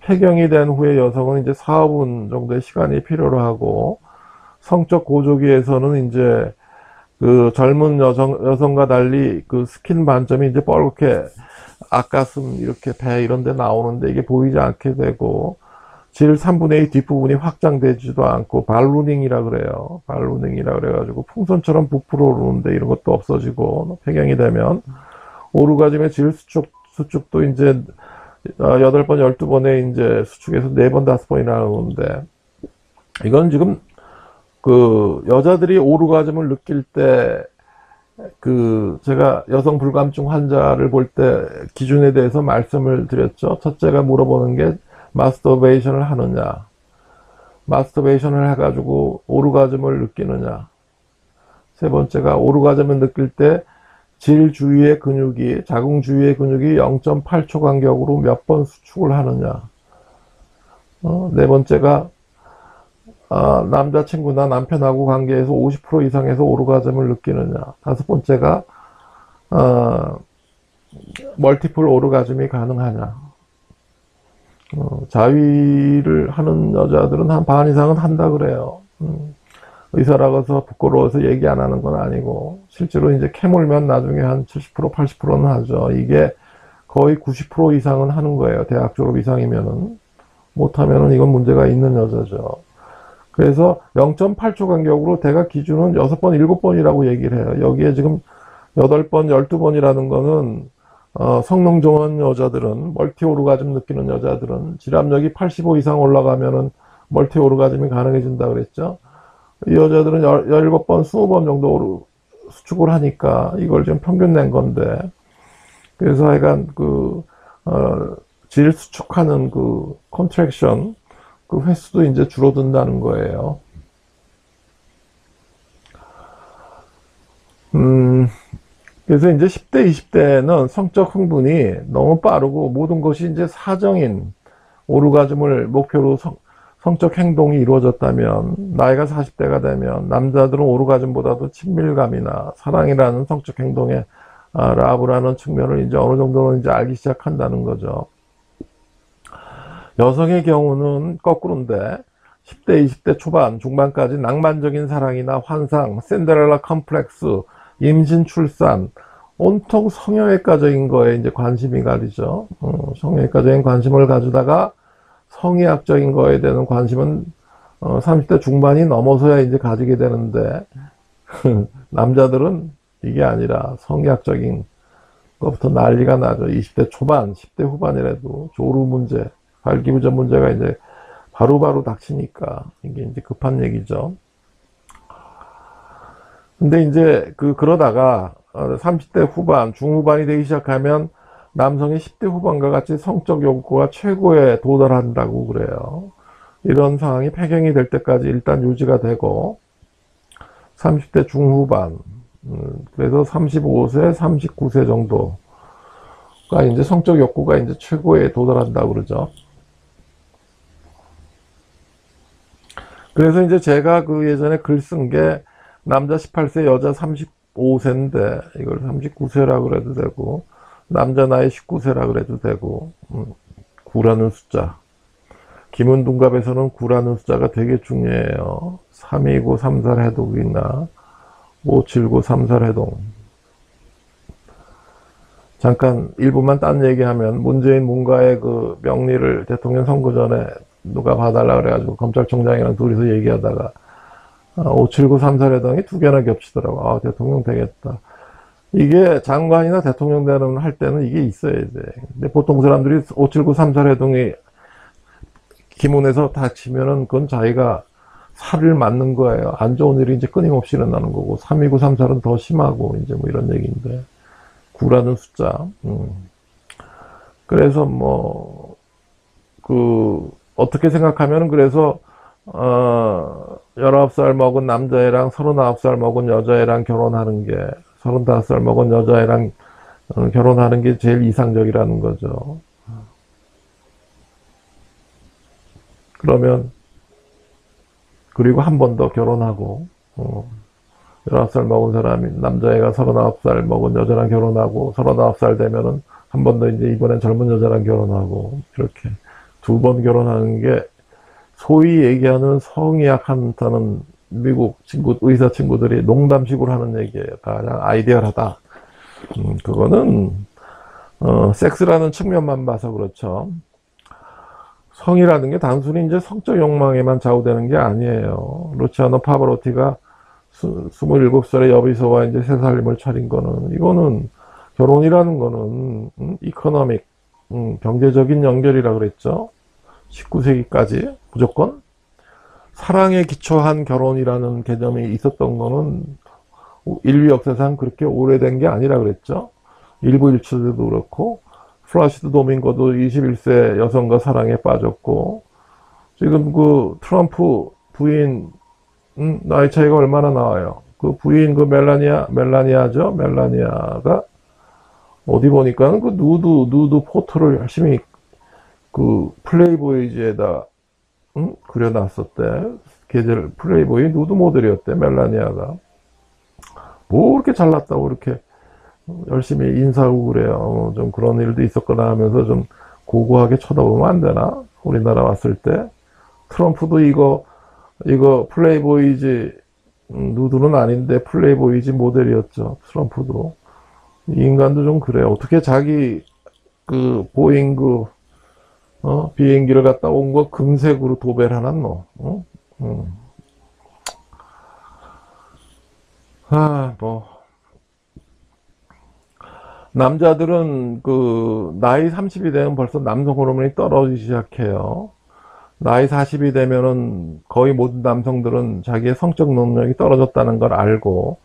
Speaker 1: 폐경이 된 후에 여성은 이제 4, 5분 정도의 시간이 필요로 하고, 성적 고조기에서는 이제 그 젊은 여성과 달리 그 스킨 반점이 이제 뻘겋게 앞가슴 이렇게 배 이런 데 나오는데 이게 보이지 않게 되고, 질 3분의 2 뒷부분이 확장되지도 않고 발루닝이라 그래요. 발루닝이라 그래가지고 풍선처럼 부풀어 오르는데 이런 것도 없어지고, 폐경이 되면 오르가즘의 질 수축도 이제 8번, 12번에 이제 수축해서 4번, 5번이 나오는데, 이건 지금 여자들이 오르가즘을 느낄 때 제가 여성 불감증 환자를 볼 때 기준에 대해서 말씀을 드렸죠. 첫째가 물어보는 게 마스터베이션을 하느냐, 마스터베이션을 해가지고 오르가즘을 느끼느냐, 세 번째가 오르가즘을 느낄 때 질 주위의 근육이, 자궁 주위의 근육이 0.8초 간격으로 몇 번 수축을 하느냐, 네 번째가 남자친구나 남편하고 관계에서 50% 이상에서 오르가즘을 느끼느냐, 다섯 번째가 멀티플 오르가즘이 가능하냐. 자위를 하는 여자들은 한 반 이상은 한다 그래요. 의사라고서 부끄러워서 얘기 안 하는 건 아니고, 실제로 이제 캐물면 나중에 한 70%, 80%는 하죠. 이게 거의 90% 이상은 하는 거예요. 대학 졸업 이상이면은. 못하면은 이건 문제가 있는 여자죠. 그래서 0.8초 간격으로 대가 기준은 6번, 7번이라고 얘기를 해요. 여기에 지금 8번, 12번이라는 거는 성능 좋은 여자들은, 멀티 오르가즘 느끼는 여자들은 질압력이 85 이상 올라가면은 멀티 오르가즘이 가능해진다 그랬죠. 이 여자들은 17번, 20번 정도 수축을 하니까 이걸 좀 평균 낸 건데, 그래서 하여간 질 수축하는 컨트랙션, 그 횟수도 이제 줄어든다는 거예요. 그래서 이제 10대, 20대는 성적 흥분이 너무 빠르고 모든 것이 이제 사정인 오르가즘을 목표로 성적 행동이 이루어졌다면, 나이가 40대가 되면 남자들은 오르가즘보다도 친밀감이나 사랑이라는 성적 행동에 라브라는 측면을 이제 어느 정도는 이제 알기 시작한다는 거죠. 여성의 경우는 거꾸로인데 10대, 20대 초반, 중반까지 낭만적인 사랑이나 환상, 신데렐라 컴플렉스, 임신, 출산, 온통 성형외과적인 거에 이제 관심이 가리죠. 성형외과적인 관심을 가지다가 성의학적인 거에 대한 관심은 30대 중반이 넘어서야 이제 가지게 되는데, 남자들은 이게 아니라 성의학적인 것부터 난리가 나죠. 20대 초반, 10대 후반이라도 조루 문제, 발기부전 문제가 이제 바로바로 닥치니까 이게 이제 급한 얘기죠. 근데 이제 그러다가 30대 후반, 중후반이 되기 시작하면 남성이 10대 후반과 같이 성적 욕구가 최고에 도달한다고 그래요. 이런 상황이 폐경이 될 때까지 일단 유지가 되고 30대 중후반, 그래서 35세, 39세 정도가 이제 성적 욕구가 이제 최고에 도달한다고 그러죠. 그래서 이제 제가 예전에 글 쓴 게 남자 18세, 여자 35세인데 이걸 39세라 그래도 되고 남자 나이 19세라 그래도 되고 9라는 숫자, 김은둔갑에서는 9라는 숫자가 되게 중요해요. 329 3살 해독이나 579 3살 해독. 잠깐 1분만 딴 얘기하면, 문재인 문가의 명리를 대통령 선거 전에 누가 봐달라 그래가지고 검찰총장이랑 둘이서 얘기하다가 579 3살 해동이 두 개나 겹치더라고. 대통령 되겠다. 이게 장관이나 대통령 되는 할 때는 이게 있어야 돼. 근데 보통 사람들이 579 3살 해동이 기문에서 닥치면은 그건 자기가 살을 맞는 거예요. 안 좋은 일이 이제 끊임없이 일어나는 거고, 329 3살은 더 심하고 이제 뭐 이런 얘기인데, 9라는 숫자. 그래서 어떻게 생각하면은, 그래서 19살 먹은 남자애랑 39살 먹은 여자애랑 결혼하는 게, 35살 먹은 여자애랑 결혼하는 게 제일 이상적이라는 거죠. 그러면, 그리고 한 번 더 결혼하고, 19살 먹은 사람이, 남자애가 39살 먹은 여자랑 결혼하고, 39살 되면은 한 번 더 이제 이번엔 젊은 여자랑 결혼하고, 이렇게 두 번 결혼하는 게 소위 얘기하는 성의학한다는 미국 의사 친구들이 농담식으로 하는 얘기예요. 다 그냥 아이디얼하다. 그거는 섹스라는 측면만 봐서 그렇죠. 성이라는 게 단순히 이제 성적 욕망에만 좌우되는 게 아니에요. 루치아노 파바로티가 27살의 여비서와 이제 새 살림을 차린 거는, 이거는 결혼이라는 거는 이코노믹, 경제적인 연결이라 그랬죠. 19세기까지 무조건 사랑에 기초한 결혼이라는 개념이 있었던 거는 인류 역사상 그렇게 오래된 게 아니라 그랬죠. 일부 일처들도 그렇고, 플라시드 도밍고도 21세 여성과 사랑에 빠졌고, 지금 트럼프 부인, 나이 차이가 얼마나 나와요. 그 부인 멜라니아죠. 멜라니아가 어디 보니까는 누드 포토를 열심히 플레이보이즈에다 그려놨었대. 계절 플레이보이 누드 모델이었대, 멜라니아가. 뭐 이렇게 잘났다고 이렇게 열심히 인사하고 그래요. 좀 그런 일도 있었거나 하면서 좀 고고하게 쳐다보면 안 되나? 우리나라 왔을 때. 트럼프도 이거 플레이보이즈, 누드는 아닌데 플레이보이즈 모델이었죠. 트럼프도. 이 인간도 좀 그래. 어떻게 자기 보잉 비행기를 갖다 온 거 금색으로 도배를 해놨노? 남자들은 그 나이 30이 되면 벌써 남성 호르몬이 떨어지기 시작해요. 나이 40이 되면은 거의 모든 남성들은 자기의 성적 능력이 떨어졌다는 걸 알고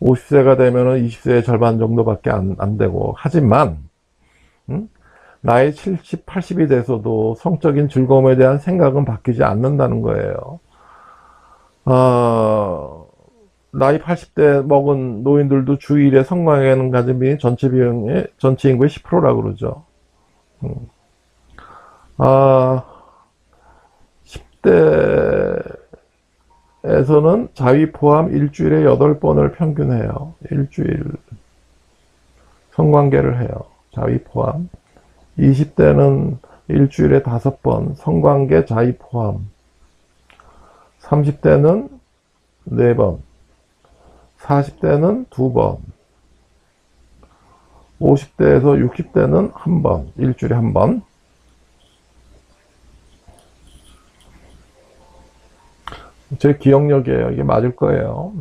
Speaker 1: 50세가 되면은 20세의 절반 정도밖에 안 되고 하지만 나이 70, 80이 돼서도 성적인 즐거움에 대한 생각은 바뀌지 않는다는 거예요. 나이 80대 먹은 노인들도 주 1회 성관계는 가진 비율이 전체 인구의 10%라고 그러죠. 아, 10대에서는 자위 포함 일주일에 8번을 평균해요. 일주일 성관계를 해요. 자위 포함. 20대는 일주일에 5번, 성관계 자위 포함. 30대는 4번, 40대는 2번, 50대에서 60대는 1번, 일주일에 1번. 제 기억력이에요. 이게 맞을 거예요.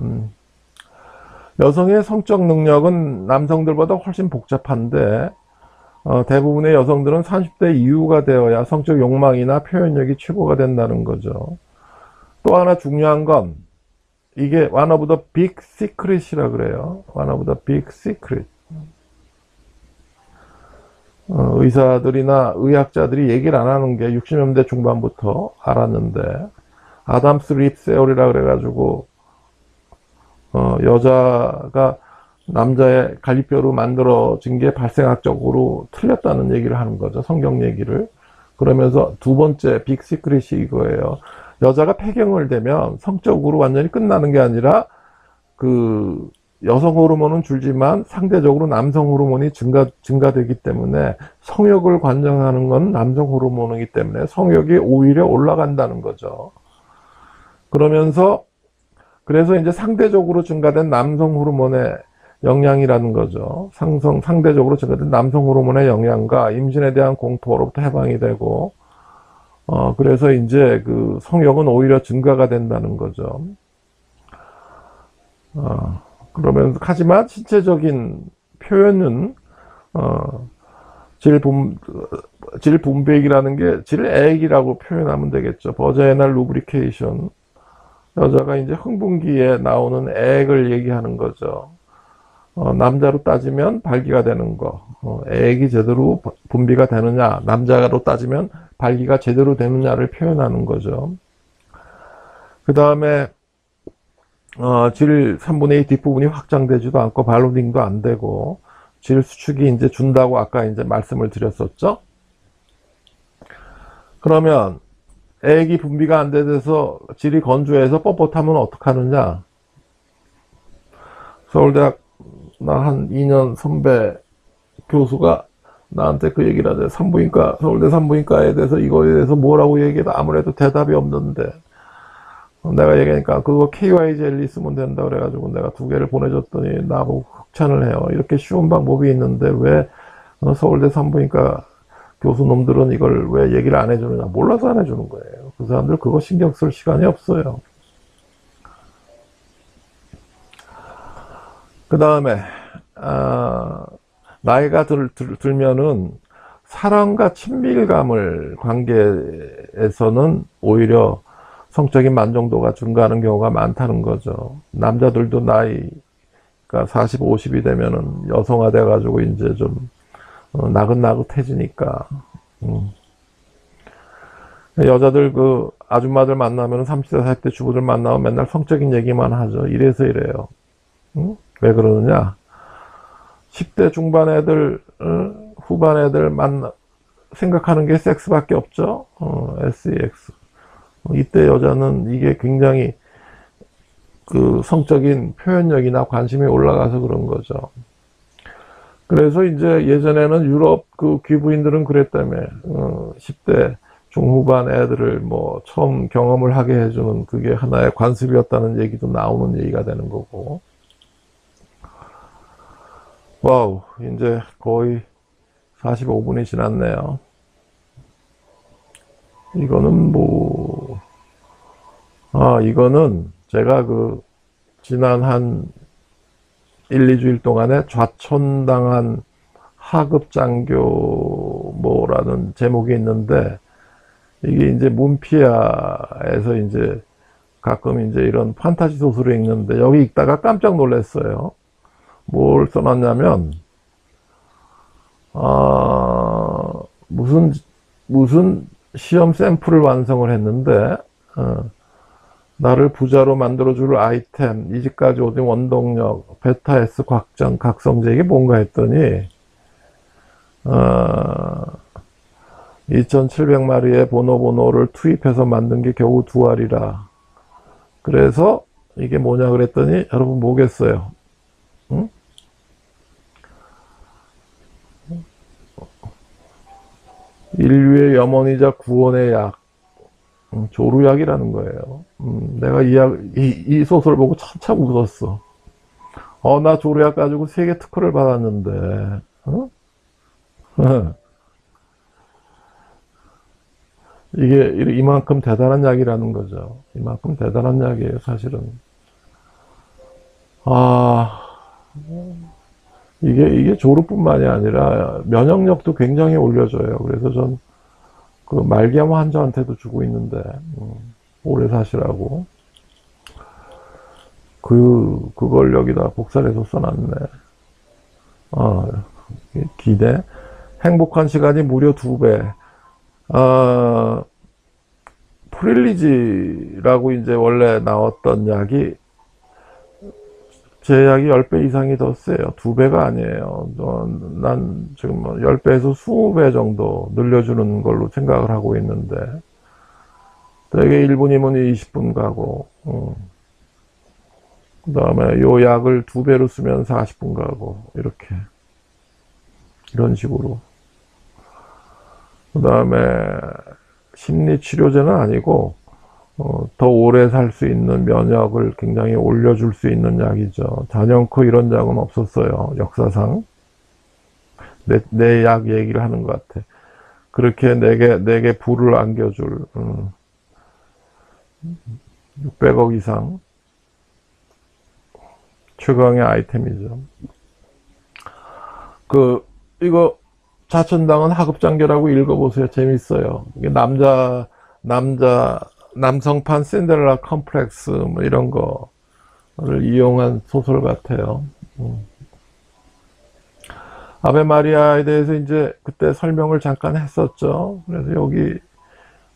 Speaker 1: 여성의 성적 능력은 남성들보다 훨씬 복잡한데 대부분의 여성들은 30대 이후가 되어야 성적 욕망이나 표현력이 최고가 된다는 거죠. 또 하나 중요한 건 이게 one of the big secret이라 그래요. one of the big secret. 의사들이나 의학자들이 얘기를 안 하는 게 60년대 중반부터 알았는데 아담스 립 세오리라 그래가지고 여자가 남자의 갈비뼈로 만들어진 게 발생학적으로 틀렸다는 얘기를 하는 거죠. 성경 얘기를. 그러면서 두 번째 빅 시크릿이 이거예요. 여자가 폐경을 되면 성적으로 완전히 끝나는 게 아니라 그 여성 호르몬은 줄지만 상대적으로 남성 호르몬이 증가되기 때문에 성욕을 관장하는 건 남성 호르몬이기 때문에 성욕이 오히려 올라간다는 거죠. 그러면서 그래서 이제 상대적으로 증가된 남성 호르몬의 영향이라는 거죠. 상대적으로 증가된 남성 호르몬의 영향과 임신에 대한 공포로부터 해방이 되고, 그래서 이제 그 성욕은 오히려 증가가 된다는 거죠. 그러면서, 하지만 신체적인 표현은, 질분비액이라는 게 질액이라고 표현하면 되겠죠. 버자이널 루브리케이션. 여자가 이제 흥분기에 나오는 액을 얘기하는 거죠. 남자로 따지면 발기가 되는 거, 액이 제대로 분비가 되느냐, 남자로 따지면 발기가 제대로 되느냐를 표현하는 거죠. 그 다음에 질 3분의 2 뒷부분이 확장되지도 않고 발로딩도 안 되고 질 수축이 이제 준다고 아까 이제 말씀을 드렸었죠. 그러면 액이 분비가 안 돼서 질이 건조해서 뻣뻣하면 어떡하느냐. 서울대학 나 한 2년 선배 교수가 나한테 그 얘기를 하대. 산부인과, 서울대 산부인과에 대해서 이거에 대해서 뭐라고 얘기해도 아무래도 대답이 없는데 내가 얘기하니까 그거 KY 젤리 쓰면 된다 그래가지고 내가 2개를 보내줬더니 나보고 극찬을 해요. 이렇게 쉬운 방법이 있는데 왜 서울대 산부인과 교수놈들은 이걸 왜 얘기를 안 해주느냐. 몰라서 안 해주는 거예요. 그 사람들 그거 신경 쓸 시간이 없어요. 그 다음에 나이가 들면은 사랑과 친밀감을 관계에서는 오히려 성적인 만족도가 증가하는 경우가 많다는 거죠. 남자들도 나이가 40, 50이 되면은 여성화돼 가지고 이제 좀 나긋나긋해지니까. 여자들 그 아줌마들 만나면 30대, 40대 주부들 만나면 맨날 성적인 얘기만 하죠. 이래서 이래요. 왜 그러느냐? 10대 중반 애들, 후반 애들 생각하는 게 섹스밖에 없죠. SEX. 이때 여자는 이게 굉장히 그 성적인 표현력이나 관심이 올라가서 그런 거죠. 그래서 이제 예전에는 유럽 그 귀부인들은 그랬다며, 10대 중후반 애들을 뭐 처음 경험을 하게 해주는 그게 하나의 관습이었다는 얘기도 나오는 얘기가 되는 거고. 와우, 이제 거의 45분이 지났네요. 이거는 뭐, 이거는 제가 지난 한 1, 2주일 동안에 좌천당한 하급장교 뭐라는 제목이 있는데, 이게 이제 문피아에서 이제 가끔 이제 이런 판타지 소설을 읽는데, 여기 읽다가 깜짝 놀랐어요. 뭘 써놨냐면, 무슨 시험 샘플을 완성을 했는데, 나를 부자로 만들어줄 아이템, 이집까지 오딘 원동력, 베타 S 곽정, 각성제, 이게 뭔가 했더니, 2700마리의 보노보노를 투입해서 만든 게 겨우 2알이라. 그래서 이게 뭐냐 그랬더니, 여러분 뭐겠어요? 응? 인류의 염원이자 구원의 약, 조루약이라는 거예요. 내가 이 소설 보고 참참 웃었어. 나 조루약 가지고 세계 특허를 받았는데, 어? 이게 이만큼 대단한 약이라는 거죠. 이만큼 대단한 약이에요, 사실은. 이게 조루뿐만이 아니라 면역력도 굉장히 올려줘요. 그래서 전 그 말기암 환자한테도 주고 있는데, 오래 사시라고. 그걸 여기다 복사를 해서 써놨네. 기대. 행복한 시간이 무려 2배. 프릴리지라고 이제 원래 나왔던 약이, 제 약이 10배 이상이 더 세요. 2배가 아니에요. 난 지금 10배에서 20배 정도 늘려주는 걸로 생각을 하고 있는데, 되게 1분이면 20분 가고, 그 다음에 요 약을 2배로 쓰면 40분 가고, 이런 식으로. 그 다음에 심리치료제는 아니고, 더 오래 살 수 있는 면역을 굉장히 올려줄 수 있는 약이죠. 잔영코 이런 약은 없었어요, 역사상. 내 약 얘기를 하는 것 같아. 그렇게 내게 불을 안겨줄, 600억 이상. 최강의 아이템이죠. 이거, 자천당은 하급장교라고 읽어보세요. 재밌어요. 이게 남성판 신데렐라 컴플렉스 뭐 이런 거를 이용한 소설 같아요. 아베 마리아에 대해서 이제 그때 설명을 잠깐 했었죠. 그래서 여기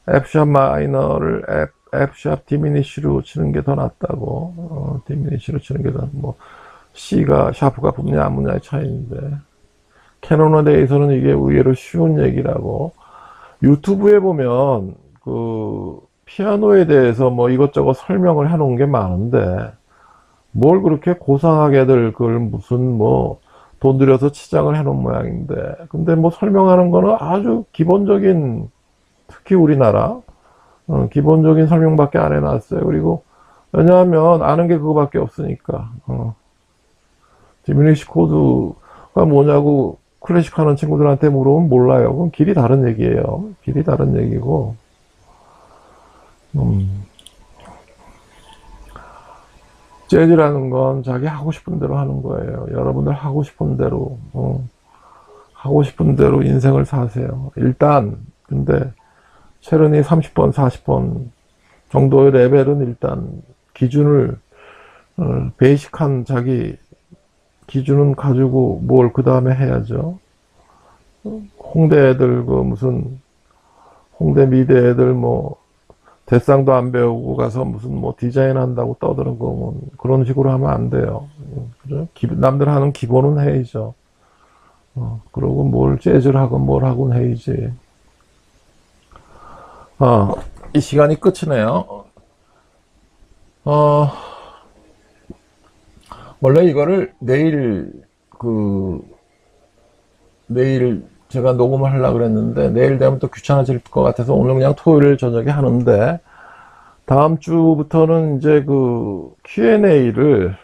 Speaker 1: F샵 마이너를 F샵 디미니쉬로 치는 게 더 낫다고. 디미니쉬로 치는 게 더, 뭐 C가 샤프가 붙냐 안 붙냐의 차이인데, 캐논에 대해서는 이게 의외로 쉬운 얘기라고. 유튜브에 보면 피아노에 대해서 뭐 이것저것 설명을 해놓은 게 많은데, 뭘 그렇게 고상하게들 그걸 무슨 뭐 돈 들여서 치장을 해놓은 모양인데, 근데 뭐 설명하는 거는 아주 기본적인, 특히 우리나라 기본적인 설명밖에 안 해놨어요. 그리고 왜냐하면 아는 게 그거밖에 없으니까. 디미니시 코드가 뭐냐고 클래식 하는 친구들한테 물어보면 몰라요. 그건 길이 다른 얘기예요. 길이 다른 얘기고. 재즈라는 건 자기 하고 싶은 대로 하는 거예요. 여러분들 하고 싶은 대로, 하고 싶은 대로 인생을 사세요. 일단, 근데, 체르니 30번, 40번 정도의 레벨은 일단 기준을, 베이직한 자기 기준은 가지고 뭘 그 다음에 해야죠. 홍대 애들, 홍대 미대 애들 대쌍도 안 배우고 가서 무슨 디자인 한다고 떠드는 거, 그런 식으로 하면 안 돼요. 그죠? 남들 하는 기본은 해야죠. 그러고 뭘 재즈를 하건 뭘 하건 해야지. 이 시간이 끝이네요. 원래 이거를 내일 제가 녹음을 하려고 그랬는데, 내일 되면 또 귀찮아질 것 같아서 오늘 그냥 토요일 저녁에 하는데, 다음 주부터는 이제 Q&A를,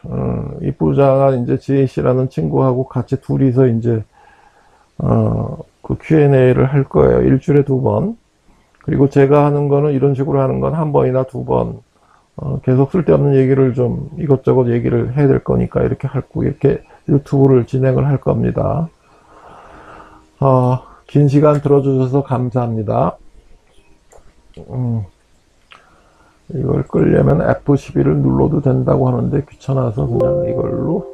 Speaker 1: 이 부자가 이제 지혜 씨라는 친구하고 같이 둘이서 이제, Q&A를 할 거예요. 일주일에 2번. 그리고 제가 하는 거는 이런 식으로 하는 건 1번이나 2번. 계속 쓸데없는 얘기를 좀 이것저것 얘기를 해야 될 거니까 이렇게 유튜브를 진행을 할 겁니다. 긴 시간 들어주셔서 감사합니다. 이걸 끌려면 F12를 눌러도 된다고 하는데 귀찮아서 그냥 이걸로